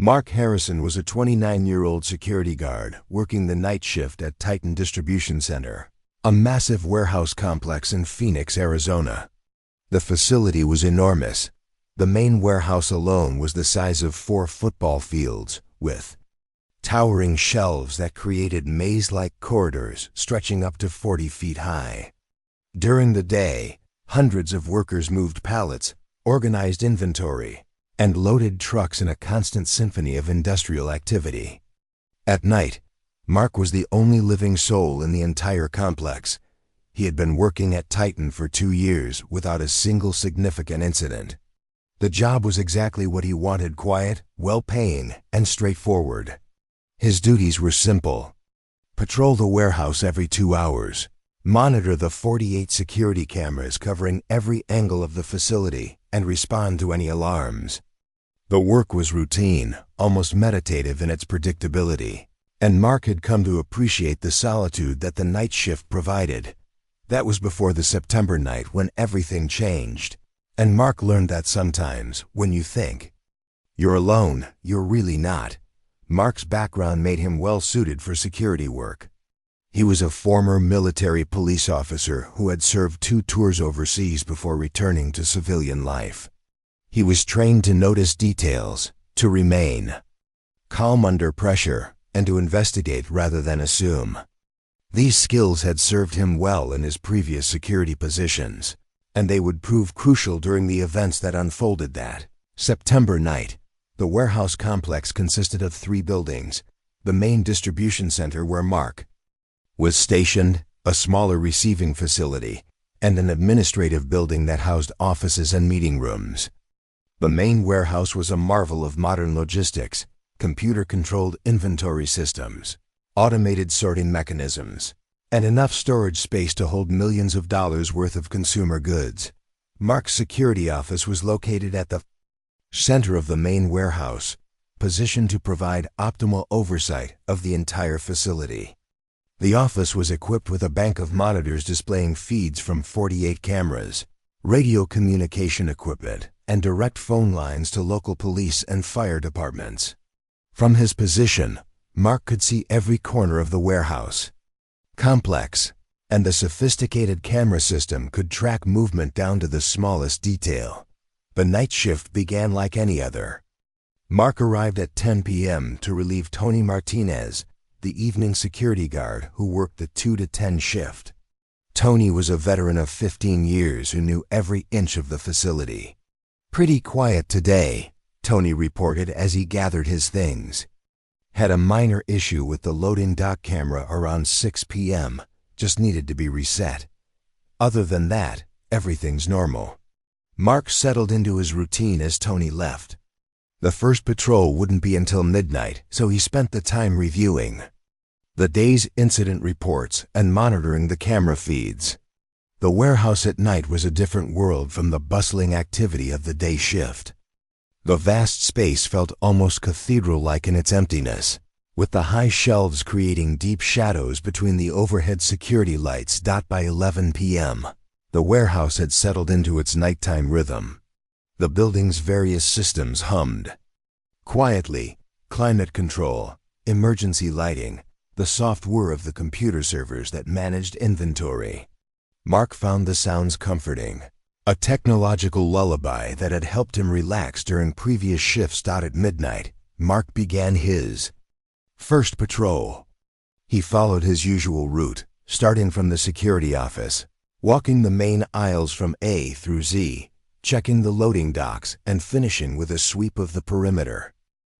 Mark Harrison was a 29-year-old security guard working the night shift at Titan Distribution Center, a massive warehouse complex in Phoenix, Arizona. The facility was enormous. The main warehouse alone was the size of 4 football fields, with towering shelves that created maze-like corridors stretching up to 40 feet high. During the day, hundreds of workers moved pallets, organized inventory, and loaded trucks in a constant symphony of industrial activity. At night, Mark was the only living soul in the entire complex. He had been working at Titan for 2 years without a single significant incident. The job was exactly what he wanted: quiet, well-paying, and straightforward. His duties were simple: patrol the warehouse every 2 hours, monitor the 48 security cameras covering every angle of the facility, and respond to any alarms. The work was routine, almost meditative in its predictability, and Mark had come to appreciate the solitude that the night shift provided. That was before the September night when everything changed, and Mark learned that sometimes, when you think you're alone, you're really not. Mark's background made him well-suited for security work. He was a former military police officer who had served 2 tours overseas before returning to civilian life. He was trained to notice details, to remain calm under pressure, and to investigate rather than assume. These skills had served him well in his previous security positions, and they would prove crucial during the events that unfolded that September night. The warehouse complex consisted of 3 buildings: the main distribution center where Mark was stationed, a smaller receiving facility, and an administrative building that housed offices and meeting rooms. The main warehouse was a marvel of modern logistics: computer-controlled inventory systems, automated sorting mechanisms, and enough storage space to hold millions of dollars worth of consumer goods. Mark's security office was located at the center of the main warehouse, positioned to provide optimal oversight of the entire facility. The office was equipped with a bank of monitors displaying feeds from 48 cameras, radio communication equipment, and direct phone lines to local police and fire departments. From his position, Mark could see every corner of the warehouse complex, and the sophisticated camera system could track movement down to the smallest detail. The night shift began like any other. Mark arrived at 10 p.m. to relieve Tony Martinez, the evening security guard who worked the 2 to 10 shift. Tony was a veteran of 15 years who knew every inch of the facility. "Pretty quiet today," Tony reported as he gathered his things. "Had a minor issue with the loading dock camera around 6 p.m., just needed to be reset. Other than that, everything's normal." Mark settled into his routine as Tony left. The first patrol wouldn't be until midnight, so he spent the time reviewing the day's incident reports and monitoring the camera feeds. The warehouse at night was a different world from the bustling activity of the day shift. The vast space felt almost cathedral-like in its emptiness, with the high shelves creating deep shadows between the overhead security lights. By 11 p.m., the warehouse had settled into its nighttime rhythm. The building's various systems hummed quietly: climate control, emergency lighting, the soft whir of the computer servers that managed inventory. Mark found the sounds comforting, a technological lullaby that had helped him relax during previous shifts. At midnight, Mark began his first patrol. He followed his usual route, starting from the security office, walking the main aisles from A through Z, checking the loading docks, and finishing with a sweep of the perimeter.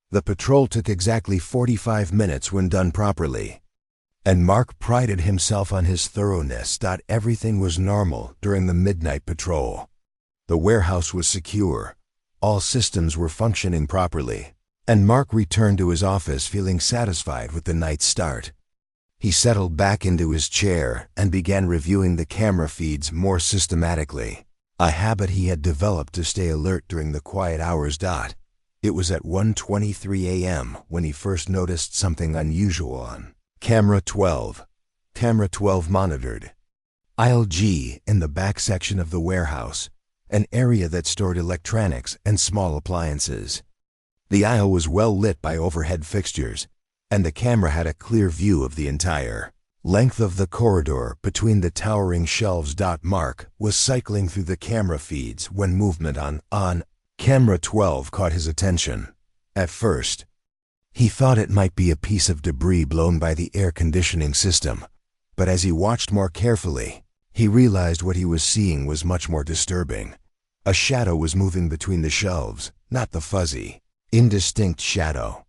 The patrol took exactly 45 minutes when done properly, and Mark prided himself on his thoroughness. Everything was normal during the midnight patrol. The warehouse was secure, all systems were functioning properly, and Mark returned to his office feeling satisfied with the night's start. He settled back into his chair and began reviewing the camera feeds more systematically, a habit he had developed to stay alert during the quiet hours. It was at 1:23 a.m. when he first noticed something unusual on Camera 12. Camera 12 monitored Aisle G in the back section of the warehouse, an area that stored electronics and small appliances. The aisle was well lit by overhead fixtures, and the camera had a clear view of the entire length of the corridor between the towering shelves. Mark was cycling through the camera feeds when movement on camera 12 caught his attention. At first, he thought it might be a piece of debris blown by the air conditioning system, but as he watched more carefully, he realized what he was seeing was much more disturbing. A shadow was moving between the shelves, not the fuzzy, indistinct shadow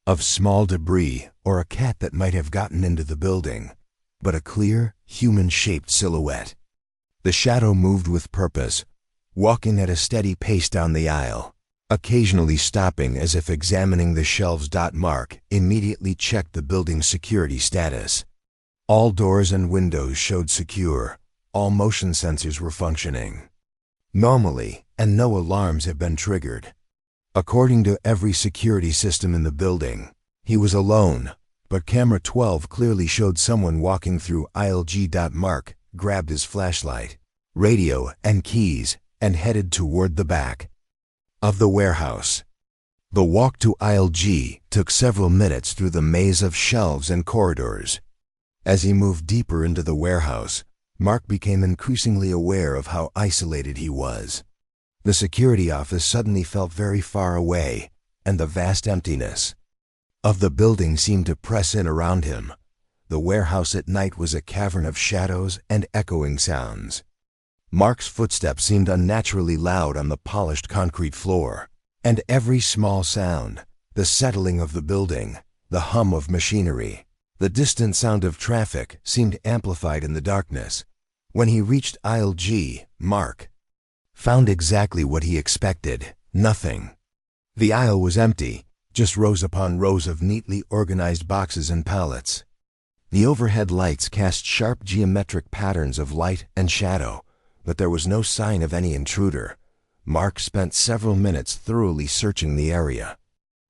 of small debris or a cat that might have gotten into the building, but a clear, human-shaped silhouette. The shadow moved with purpose, walking at a steady pace down the aisle, occasionally stopping as if examining the shelves. Mark immediately checked the building's security status. All doors and windows showed secure, all motion sensors were functioning normally, and no alarms had been triggered. According to every security system in the building, he was alone, but camera 12 clearly showed someone walking through aisle G. Mark grabbed his flashlight, radio, and keys and headed toward the back of the warehouse. The walk to aisle G took several minutes through the maze of shelves and corridors. As he moved deeper into the warehouse, Mark became increasingly aware of how isolated he was. The security office suddenly felt very far away, and the vast emptiness of the building seemed to press in around him. The warehouse at night was a cavern of shadows and echoing sounds. Mark's footsteps seemed unnaturally loud on the polished concrete floor, and every small sound, the settling of the building, the hum of machinery, the distant sound of traffic, seemed amplified in the darkness. When he reached aisle G, Mark found exactly what he expected: nothing. The aisle was empty, just rows upon rows of neatly organized boxes and pallets. The overhead lights cast sharp geometric patterns of light and shadow, but there was no sign of any intruder. Mark spent several minutes thoroughly searching the area.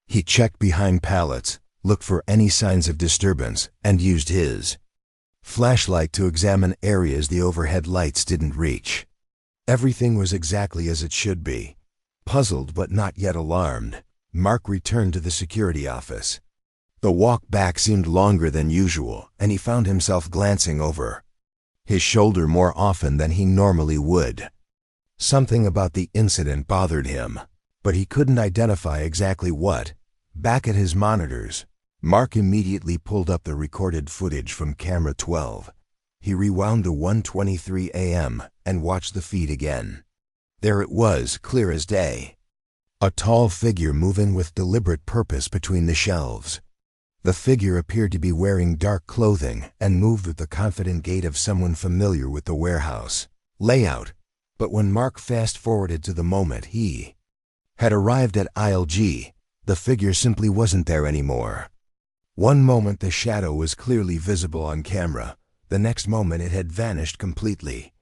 He checked behind pallets, looked for any signs of disturbance, and used his flashlight to examine areas the overhead lights didn't reach. Everything was exactly as it should be. Puzzled but not yet alarmed, Mark returned to the security office. The walk back seemed longer than usual, and he found himself glancing over his shoulder more often than he normally would. Something about the incident bothered him, but he couldn't identify exactly what. Back at his monitors, Mark immediately pulled up the recorded footage from camera 12. He rewound to 1:23 a.m. and watched the feed again. There it was, clear as day. A tall figure moving with deliberate purpose between the shelves. The figure appeared to be wearing dark clothing and moved with the confident gait of someone familiar with the warehouse layout. But when Mark fast-forwarded to the moment he had arrived at aisle G, the figure simply wasn't there anymore. One moment the shadow was clearly visible on camera, the next moment it had vanished completely.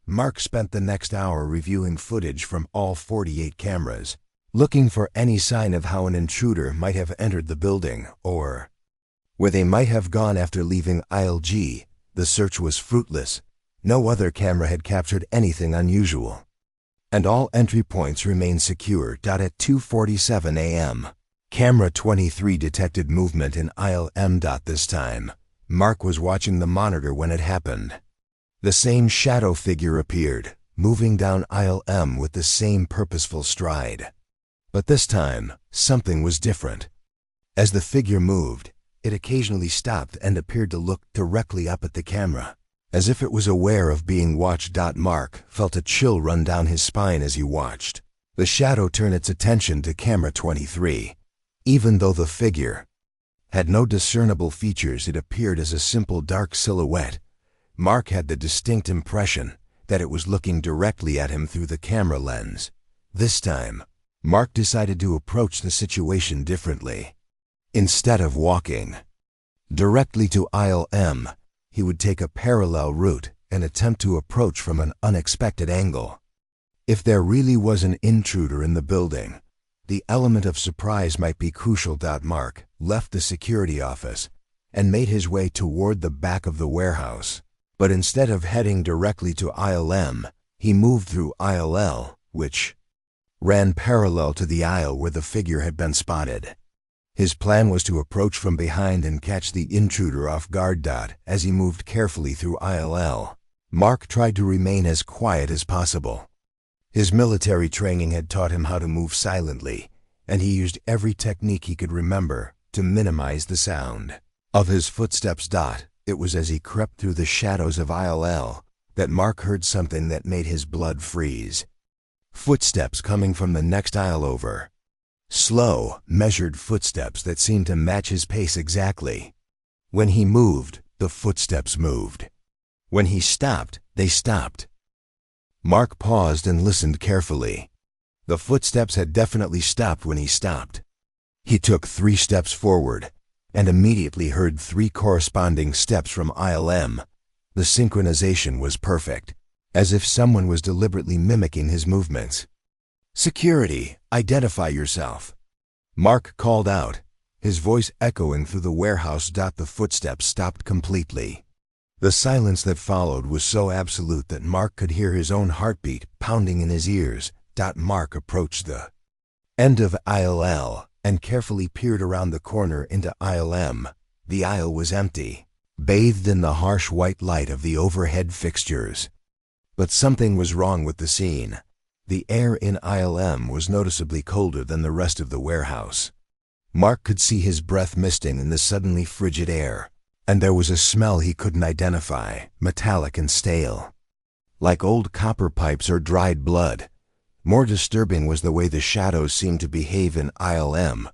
Mark spent the next hour reviewing footage from all 48 cameras, looking for any sign of how an intruder might have entered the building or where they might have gone after leaving aisle G. The search was fruitless. No other camera had captured anything unusual, and all entry points remained secure. At 2:47 a.m., camera 23 detected movement in aisle M. This time, Mark was watching the monitor when it happened. The same shadow figure appeared, moving down aisle M with the same purposeful stride. But this time, something was different. As the figure moved, it occasionally stopped and appeared to look directly up at the camera, as if it was aware of being watched. Mark felt a chill run down his spine as he watched the shadow turn its attention to camera 23. Even though the figure had no discernible features, it appeared as a simple dark silhouette. Mark had the distinct impression that it was looking directly at him through the camera lens. This time, Mark decided to approach the situation differently. Instead of walking directly to aisle M, he would take a parallel route and attempt to approach from an unexpected angle. If there really was an intruder in the building, the element of surprise might be crucial. Mark left the security office and made his way toward the back of the warehouse. But instead of heading directly to aisle M, he moved through aisle L, which ran parallel to the aisle where the figure had been spotted. His plan was to approach from behind and catch the intruder off guard. As he moved carefully through aisle L, Mark tried to remain as quiet as possible. His military training had taught him how to move silently, and he used every technique he could remember to minimize the sound of his footsteps. It was as he crept through the shadows of aisle L that Mark heard something that made his blood freeze. Footsteps coming from the next aisle over. Slow, measured footsteps that seemed to match his pace exactly. When he moved, the footsteps moved. When he stopped, they stopped. Mark paused and listened carefully. The footsteps had definitely stopped when he stopped. He took 3 steps forward and immediately heard 3 corresponding steps from aisle M. The synchronization was perfect, as if someone was deliberately mimicking his movements. "Security, identify yourself," Mark called out, his voice echoing through the warehouse. The footsteps stopped completely. The silence that followed was so absolute that Mark could hear his own heartbeat pounding in his ears. Mark approached the end of aisle L and carefully peered around the corner into aisle M. The aisle was empty, bathed in the harsh white light of the overhead fixtures. But something was wrong with the scene. The air in aisle M was noticeably colder than the rest of the warehouse. Mark could see his breath misting in the suddenly frigid air, and there was a smell he couldn't identify, metallic and stale, like old copper pipes or dried blood. More disturbing was the way the shadows seemed to behave in aisle M,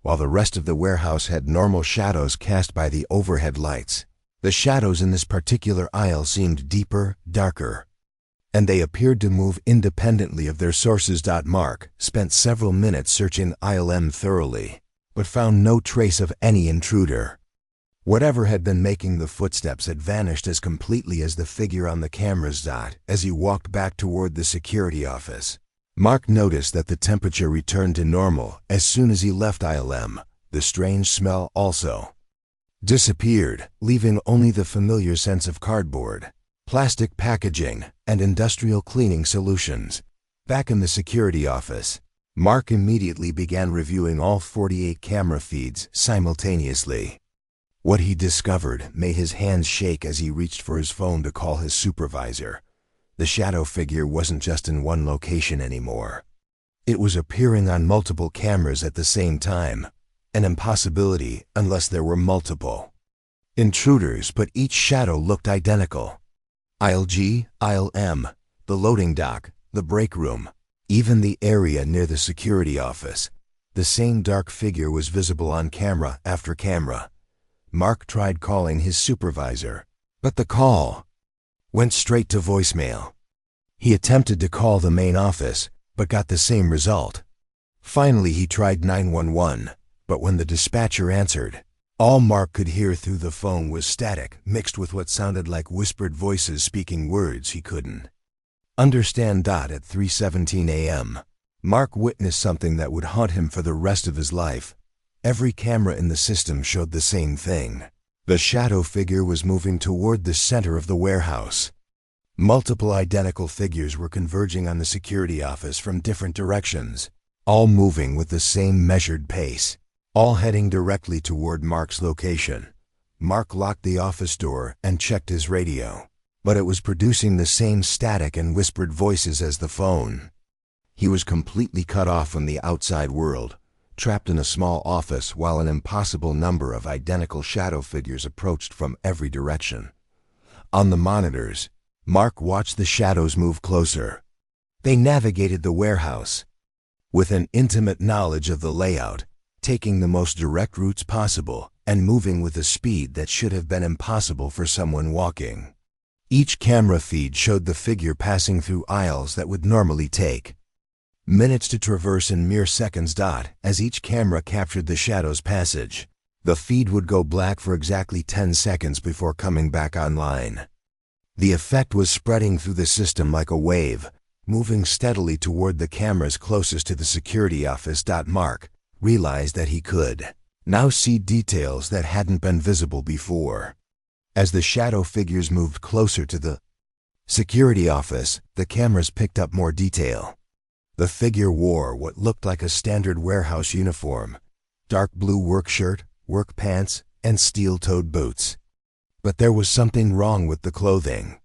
while the rest of the warehouse had normal shadows cast by the overhead lights. The shadows in this particular aisle seemed deeper, darker, and they appeared to move independently of their sources. Mark spent several minutes searching aisle M thoroughly, but found no trace of any intruder. Whatever had been making the footsteps had vanished as completely as the figure on the cameras. As he walked back toward the security office, Mark noticed that the temperature returned to normal as soon as he left aisle M. The strange smell also disappeared, leaving only the familiar sense of cardboard, plastic packaging, and industrial cleaning solutions. Back in the security office, Mark immediately began reviewing all 48 camera feeds simultaneously. What he discovered made his hands shake as he reached for his phone to call his supervisor. The shadow figure wasn't just in one location anymore. It was appearing on multiple cameras at the same time, an impossibility unless there were multiple intruders, but each shadow looked identical. Aisle G, aisle M, the loading dock, the break room, even the area near the security office. The same dark figure was visible on camera after camera. Mark tried calling his supervisor, but the call went straight to voicemail. He attempted to call the main office, but got the same result. Finally, he tried 911, but when the dispatcher answered, all Mark could hear through the phone was static mixed with what sounded like whispered voices speaking words he couldn't understand. At 3:17 a.m., Mark witnessed something that would haunt him for the rest of his life. Every camera in the system showed the same thing. The shadow figure was moving toward the center of the warehouse. Multiple identical figures were converging on the security office from different directions, all moving with the same measured pace, all heading directly toward Mark's location. Mark locked the office door and checked his radio, but it was producing the same static and whispered voices as the phone. He was completely cut off from the outside world, trapped in a small office while an impossible number of identical shadow figures approached from every direction. On the monitors, Mark watched the shadows move closer. They navigated the warehouse with an intimate knowledge of the layout, taking the most direct routes possible and moving with a speed that should have been impossible for someone walking. Each camera feed showed the figure passing through aisles that would normally take minutes to traverse in mere seconds. As each camera captured the shadow's passage, the feed would go black for exactly 10 seconds before coming back online. The effect was spreading through the system like a wave, moving steadily toward the cameras closest to the security office. Mark realized that he could now see details that hadn't been visible before. As the shadow figures moved closer to the security office, the cameras picked up more detail. The figure wore what looked like a standard warehouse uniform: dark blue work shirt, work pants, and steel-toed boots. But there was something wrong with the clothing.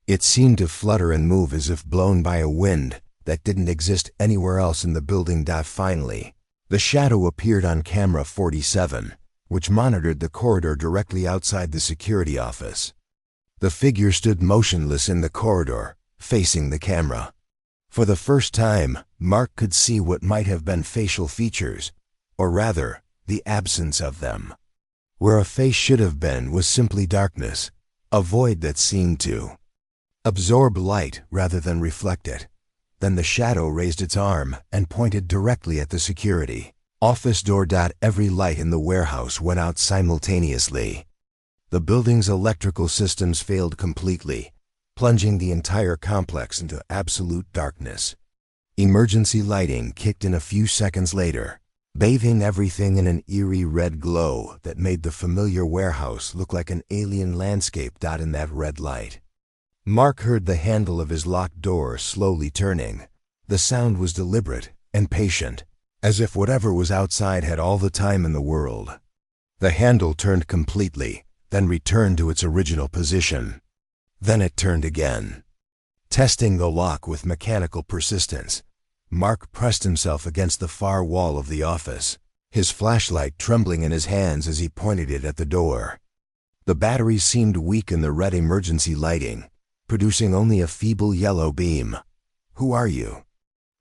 It seemed to flutter and move as if blown by a wind that didn't exist anywhere else in the building. Finally, the shadow appeared on camera 47, which monitored the corridor directly outside the security office. The figure stood motionless in the corridor, facing the camera. For the first time, Mark could see what might have been facial features, or rather, the absence of them. Where a face should have been was simply darkness, a void that seemed to absorb light rather than reflect it. Then the shadow raised its arm and pointed directly at the security office door. Every light in the warehouse went out simultaneously. The building's electrical systems failed completely, plunging the entire complex into absolute darkness. Emergency lighting kicked in a few seconds later, bathing everything in an eerie red glow that made the familiar warehouse look like an alien landscape. In that red light, Mark heard the handle of his locked door slowly turning. The sound was deliberate and patient, as if whatever was outside had all the time in the world. The handle turned completely, then returned to its original position. Then it turned again. Testing the lock with mechanical persistence, Mark pressed himself against the far wall of the office, his flashlight trembling in his hands as he pointed it at the door. The batteries seemed weak in the red emergency lighting, producing only a feeble yellow beam. "Who are you?"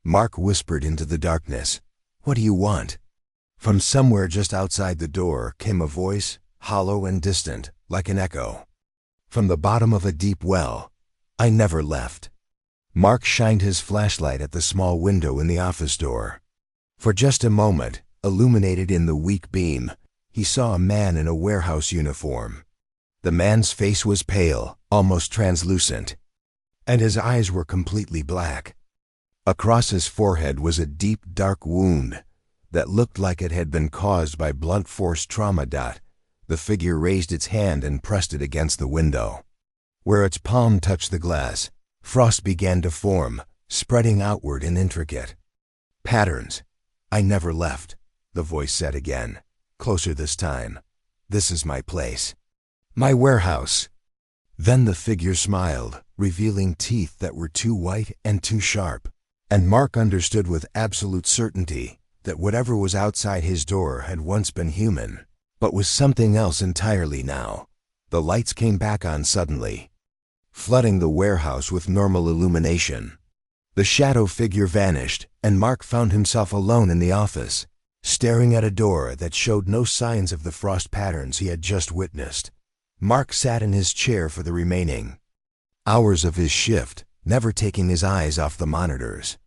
Mark whispered into the darkness. "What do you want?" From somewhere just outside the door came a voice, hollow and distant, like an echo. "From the bottom of a deep well. I never left." Mark shined his flashlight at the small window in the office door. For just a moment, illuminated in the weak beam, he saw a man in a warehouse uniform. The man's face was pale, almost translucent, and his eyes were completely black. Across his forehead was a deep, dark wound that looked like it had been caused by blunt force trauma. The figure raised its hand and pressed it against the window. Where its palm touched the glass, frost began to form, spreading outward in intricate patterns. "I never left," the voice said again, closer this time. "This is my place. My warehouse." Then the figure smiled, revealing teeth that were too white and too sharp. And Mark understood with absolute certainty that whatever was outside his door had once been human, but was something else entirely now. The lights came back on suddenly, flooding the warehouse with normal illumination. The shadow figure vanished, and Mark found himself alone in the office, staring at a door that showed no signs of the frost patterns he had just witnessed. Mark sat in his chair for the remaining hours of his shift, never taking his eyes off the monitors.